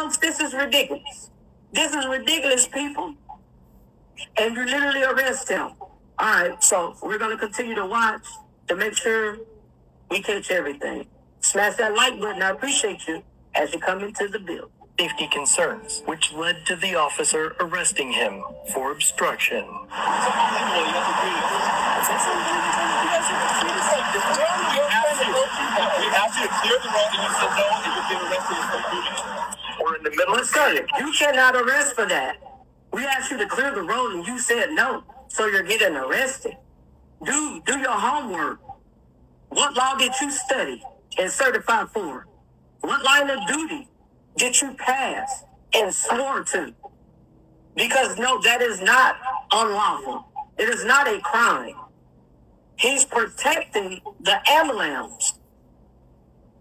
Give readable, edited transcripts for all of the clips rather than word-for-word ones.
folks, this is ridiculous. This is ridiculous, people. And you literally arrest him. All right, so we're going to continue to watch to make sure we catch everything. Smash that like button. I appreciate you as you come into the bill. Safety concerns, which led to the officer arresting him for obstruction. We're in the middle of sir, you cannot arrest for that. We asked you to clear the road and you said no, so you're getting arrested. Do your homework. What law did you study and certify for? What line of duty did you pass and swore to? Because no, that is not unlawful. It is not a crime. He's protecting the ambulance.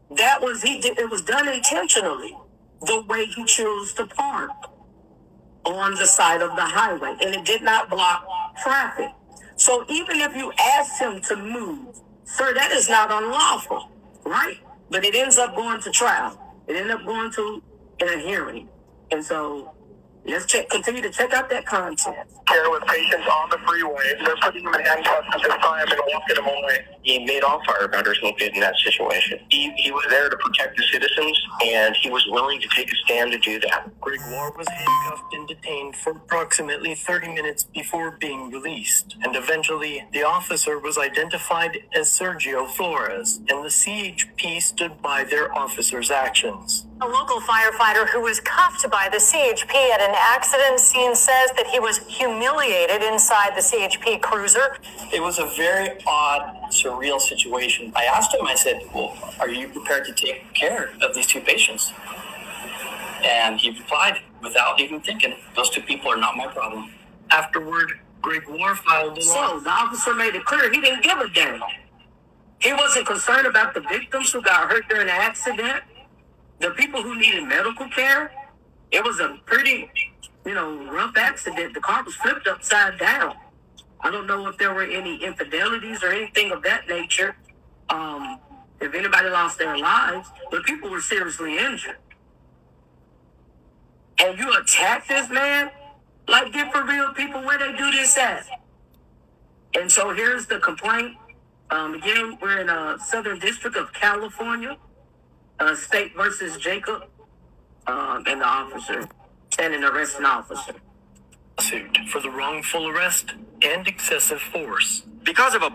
It was done intentionally, the way he chose to park on the side of the highway, and it did not block traffic. So even if you asked him to move, sir, that is not unlawful, right? But it ends up going to trial. It ends up going to a hearing. And so let's continue to check out that content. Care with patients on the freeway. They're putting them in handcuffs at this time and walking them away. He made all firefighters look good in that situation. He was there to protect the citizens, and he was willing to take a stand to do that. Gregoire was handcuffed and detained for approximately 30 minutes before being released, and eventually the officer was identified as Sergio Flores, and the CHP stood by their officer's actions. A local firefighter who was cuffed by the CHP at an accident scene says that he was humiliated inside the CHP cruiser. It was a very odd, surreal situation. I asked him, I said, well, are you prepared to take care of these two patients? And he replied, without even thinking, those two people are not my problem. Afterward, Gregoire filed a So the officer made it clear he didn't give a damn. He wasn't concerned about the victims who got hurt during the accident, the people who needed medical care. It was a pretty, rough accident. The car was flipped upside down. I don't know if there were any infidelities or anything of that nature. If anybody lost their lives, but people were seriously injured. And you attack this man? Like, get for real, people, where they do this at? And so here's the complaint. Again, we're in Southern District of California. State versus Jacob, and the officer, and an arresting officer. Suit for the wrongful arrest and excessive force. Because of a